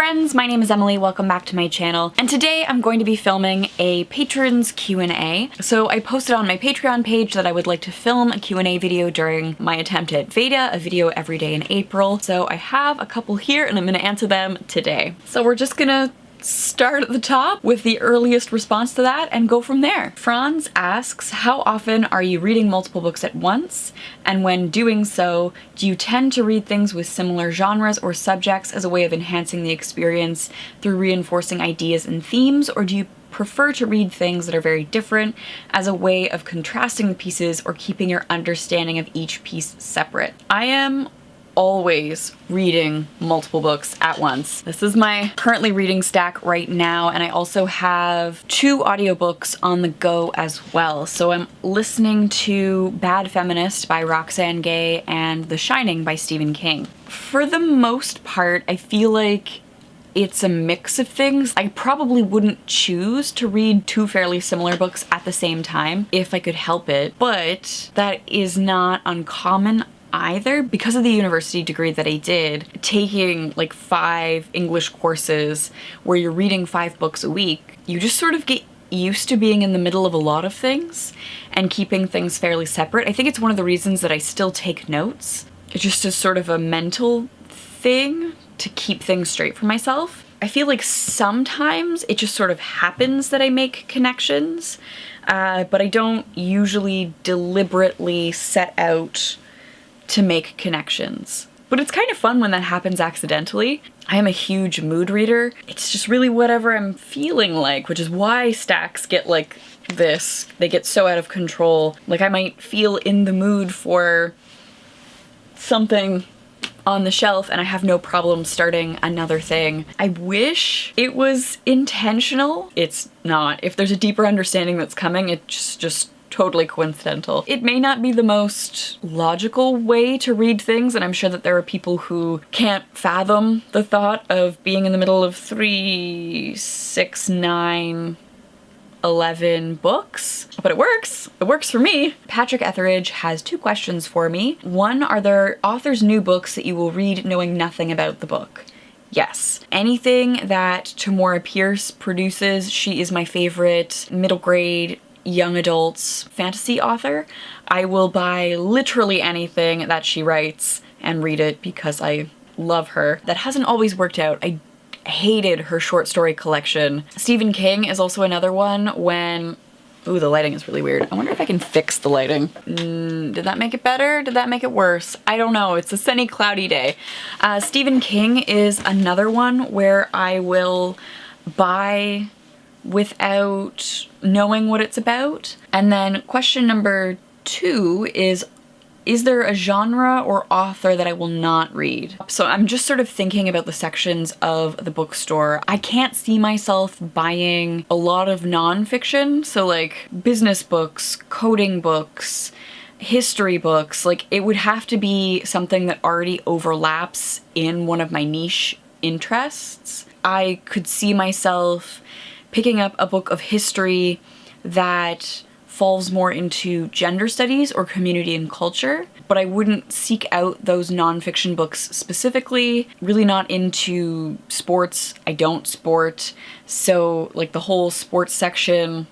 friends, my name is Emily, welcome back to my channel, and today I'm going to be filming a patrons Q&A. So I posted on my Patreon page that I would like to film a Q&A video during my attempt at VEDA, a video every day in April. So I have a couple here and I'm gonna answer them today. So we're just gonna start at the top with the earliest response to that and go from there. Franz asks, how often are you reading multiple books at once? And when doing so, do you tend to read things with similar genres or subjects as a way of enhancing the experience through reinforcing ideas and themes, or do you prefer to read things that are very different as a way of contrasting the pieces or keeping your understanding of each piece separate? I am always reading multiple books at once. This is my currently reading stack right now, and I also have 2 audiobooks on the go as well. So I'm listening to Bad Feminist by Roxane Gay and The Shining by Stephen King. For the most part, I feel like it's a mix of things. I probably wouldn't choose to read 2 fairly similar books at the same time if I could help it, but that is not uncommon either. Because of the university degree that I did, taking like 5 English courses where you're reading 5 books a week, you just sort of get used to being in the middle of a lot of things and keeping things fairly separate. I think it's one of the reasons that I still take notes. It's just a sort of a mental thing to keep things straight for myself. I feel like sometimes it just sort of happens that I make connections, but I don't usually deliberately set out to make connections. But it's kind of fun when that happens accidentally. I am a huge mood reader. It's just really whatever I'm feeling like, which is why stacks get like this. They get so out of control. Like I might feel in the mood for something on the shelf and I have no problem starting another thing. I wish it was intentional. It's not. If there's a deeper understanding that's coming, it's just totally coincidental. It may not be the most logical way to read things, and I'm sure that there are people who can't fathom the thought of being in the middle of 3, 6, 9, 11 books, but it works. It works for me. Patrick Etheridge has 2 questions for me. One, are there authors' new books that you will read knowing nothing about the book? Yes. Anything that Tamora Pierce produces, she is my favorite middle grade young adults fantasy author. I will buy literally anything that she writes and read it because I love her. That hasn't always worked out. I hated her short story collection. Stephen King is also another one when... Ooh, the lighting is really weird. I wonder if I can fix the lighting. Did that make it better? Did that make it worse? I don't know. It's a sunny, cloudy day. Stephen King is another one where I will buy without knowing what it's about. And then question number 2 is there a genre or author that I will not read? So I'm just sort of thinking about the sections of the bookstore. I can't see myself buying a lot of nonfiction, so like business books, coding books, history books. Like it would have to be something that already overlaps in one of my niche interests. I could see myself picking up a book of history that falls more into gender studies or community and culture, but I wouldn't seek out those nonfiction books specifically. Really not into sports. I don't sport, so like the whole sports section,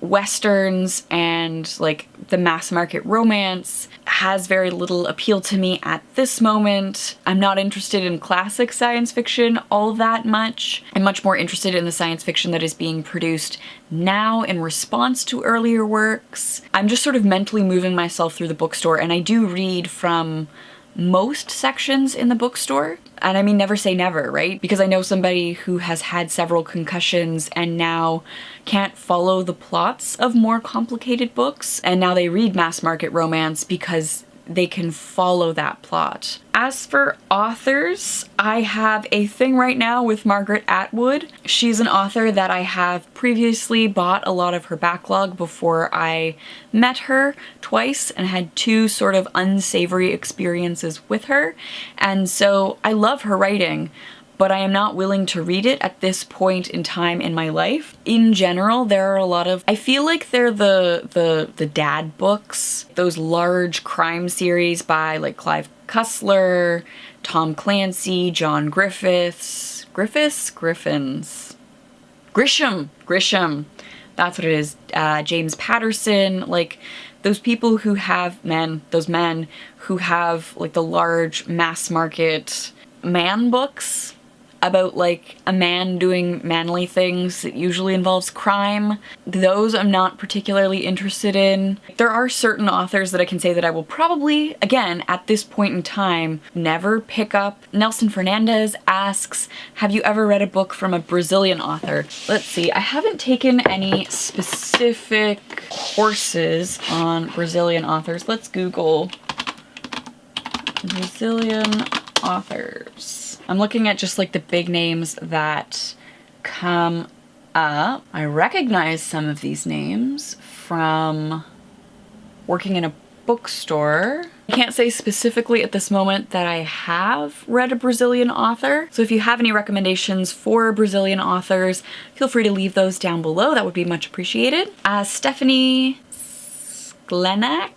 westerns and like the mass market romance has very little appeal to me at this moment. I'm not interested in classic science fiction all that much. I'm much more interested in the science fiction that is being produced now in response to earlier works. I'm just sort of mentally moving myself through the bookstore, and I do read from most sections in the bookstore. And I mean, never say never, right? Because I know somebody who has had several concussions and now can't follow the plots of more complicated books, and now they read mass market romance because they can follow that plot. As for authors, I have a thing right now with Margaret Atwood. She's an author that I have previously bought a lot of her backlog before I met her twice and had 2 sort of unsavory experiences with her. And so I love her writing, but I am not willing to read it at this point in time in my life. In general, there are a lot of, I feel like they're the dad books, those large crime series by like Clive Cussler, Tom Clancy, John Griffiths, Griffins. Grisham. That's what it is. James Patterson, like those people who have those men who have like the large mass market man books about like a man doing manly things that usually involves crime. Those I'm not particularly interested in. There are certain authors that I can say that I will probably, again, at this point in time, never pick up. Nelson Fernandez asks, have you ever read a book from a Brazilian author? Let's see, I haven't taken any specific courses on Brazilian authors. Let's Google Brazilian authors. I'm looking at just like the big names that come up. I recognize some of these names from working in a bookstore. I can't say specifically at this moment that I have read a Brazilian author. So if you have any recommendations for Brazilian authors, feel free to leave those down below. That would be much appreciated. Stephanie Sklenak,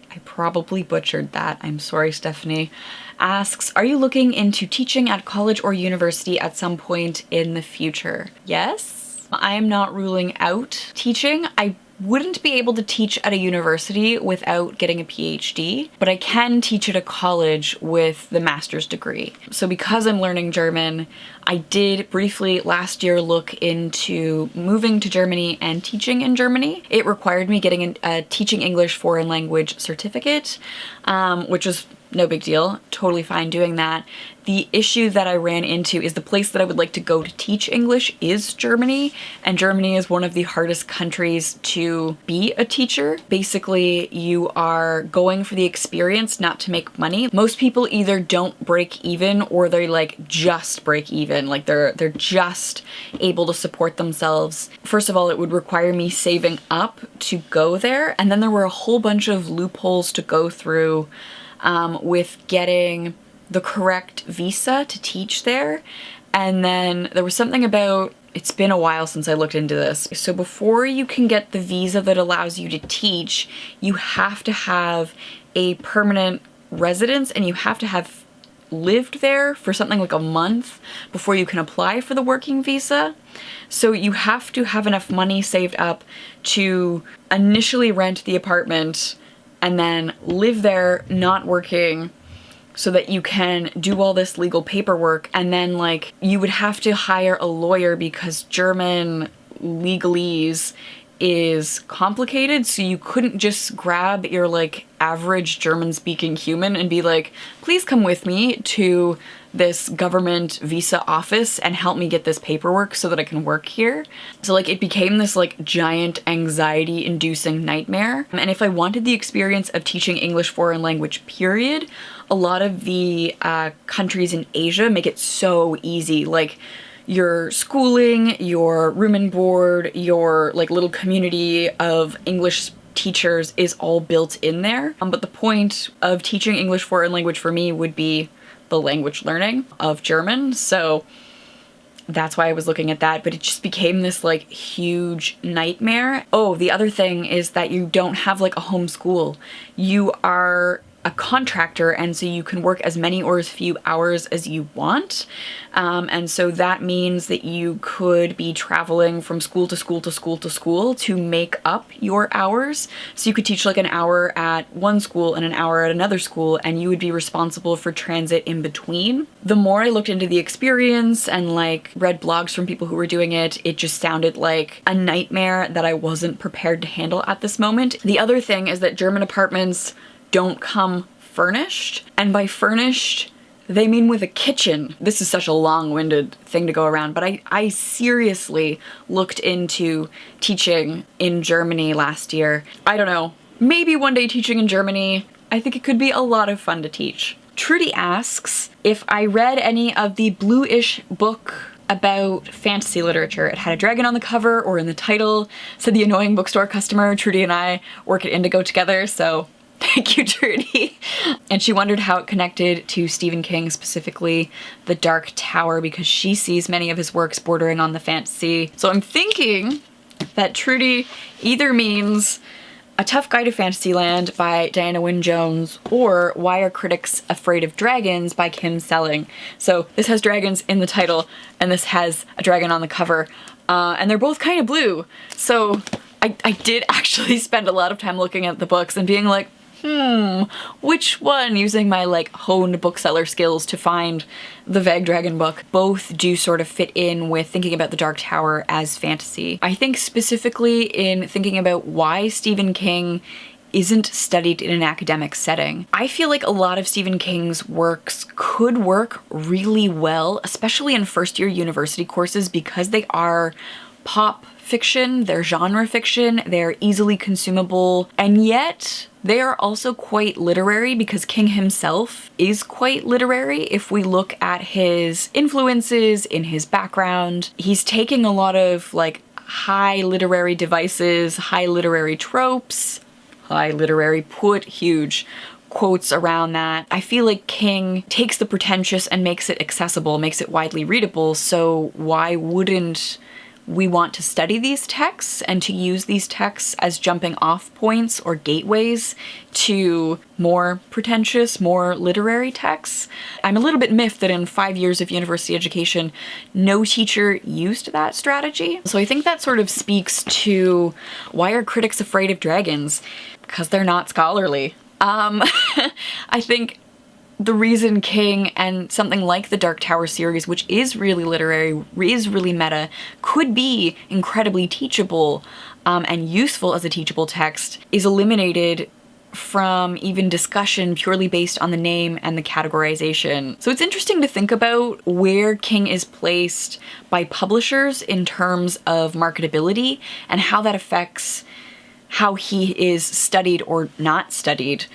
I probably butchered that. I'm sorry, Stephanie. Asks, are you looking into teaching at college or university at some point in the future? Yes. I am not ruling out teaching. I wouldn't be able to teach at a university without getting a PhD, but I can teach at a college with the master's degree. So because I'm learning German, I did briefly last year look into moving to Germany and teaching in Germany. It required me getting a teaching English foreign language certificate, which was no big deal, totally fine doing that. The issue that I ran into is the place that I would like to go to teach English is Germany, and Germany is one of the hardest countries to be a teacher. Basically, you are going for the experience, not to make money. Most people either don't break even or they like just break even, like they're just able to support themselves. First of all, it would require me saving up to go there, and then there were a whole bunch of loopholes to go through with getting the correct visa to teach there. And then there was something about, it's been a while since I looked into this. So before you can get the visa that allows you to teach, you have to have a permanent residence and you have to have lived there for something like a month before you can apply for the working visa. So you have to have enough money saved up to initially rent the apartment and then live there not working so that you can do all this legal paperwork. And then like you would have to hire a lawyer because German legalese is complicated, so you couldn't just grab your like average German speaking human and be like, please come with me to this government visa office and help me get this paperwork so that I can work here. So like it became this like giant anxiety inducing nightmare. And if I wanted the experience of teaching English foreign language period, a lot of the countries in Asia make it so easy. Like your schooling, your room and board, your like little community of English teachers is all built in there. But the point of teaching English foreign language for me would be the language learning of German. So that's why I was looking at that, but it just became this like huge nightmare. Oh, the other thing is that you don't have like a home school. You are a contractor, and so you can work as many or as few hours as you want. And so that means that you could be traveling from school to school to school to school to make up your hours. So you could teach like an hour at one school and an hour at another school, and you would be responsible for transit in between. The more I looked into the experience and like read blogs from people who were doing it, it just sounded like a nightmare that I wasn't prepared to handle at this moment. The other thing is that German apartments don't come furnished, and by furnished they mean with a kitchen. This is such a long-winded thing to go around, but I seriously looked into teaching in Germany last year. I don't know, maybe one day teaching in Germany. I think it could be a lot of fun to teach. Trudy asks if I read any of the bluish book about fantasy literature. It had a dragon on the cover or in the title, said the annoying bookstore customer. Trudy and I work at Indigo together, so thank you, Trudy. And she wondered how it connected to Stephen King, specifically The Dark Tower, because she sees many of his works bordering on the fantasy. So I'm thinking that Trudy either means A Tough Guide to Fantasyland by Diana Wynne Jones, or Why Are Critics Afraid of Dragons by Kim Selling. So this has dragons in the title, and this has a dragon on the cover, and they're both kind of blue. So I did actually spend a lot of time looking at the books and being like, which one, using my like honed bookseller skills to find the Vague Dragon book. Both do sort of fit in with thinking about the Dark Tower as fantasy. I think specifically in thinking about why Stephen King isn't studied in an academic setting. I feel like a lot of Stephen King's works could work really well, especially in first-year university courses, because they are pop fiction, they're genre fiction, they're easily consumable, and yet they are also quite literary because King himself is quite literary. If we look at his influences in his background, he's taking a lot of like high literary devices, high literary tropes, high literary, put huge quotes around that. I feel like King takes the pretentious and makes it accessible, makes it widely readable, so why wouldn't we want to study these texts and to use these texts as jumping off points or gateways to more pretentious, more literary texts? I'm a little bit miffed that in 5 years of university education, no teacher used that strategy. So I think that sort of speaks to why are critics afraid of dragons? Because they're not scholarly. I think the reason King and something like the Dark Tower series, which is really literary, is really meta, could be incredibly teachable and useful as a teachable text, is eliminated from even discussion purely based on the name and the categorization. So it's interesting to think about where King is placed by publishers in terms of marketability and how that affects how he is studied or not studied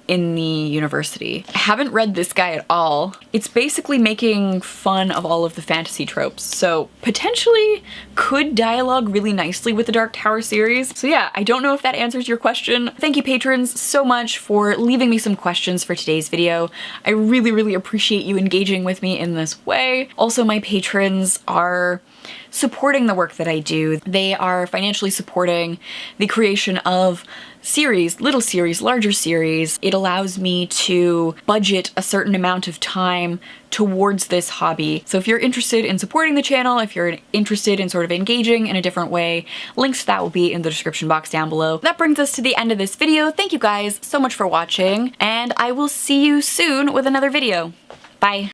in the university. I haven't read this guy at all. It's basically making fun of all of the fantasy tropes, so potentially could dialogue really nicely with the Dark Tower series. So yeah, I don't know if that answers your question. Thank you patrons so much for leaving me some questions for today's video. I really, really appreciate you engaging with me in this way. Also, my patrons are supporting the work that I do. They are financially supporting the creation of series, little series, larger series. It allows me to budget a certain amount of time towards this hobby. So if you're interested in supporting the channel, if you're interested in sort of engaging in a different way, links to that will be in the description box down below. That brings us to the end of this video. Thank you guys so much for watching, and I will see you soon with another video. Bye.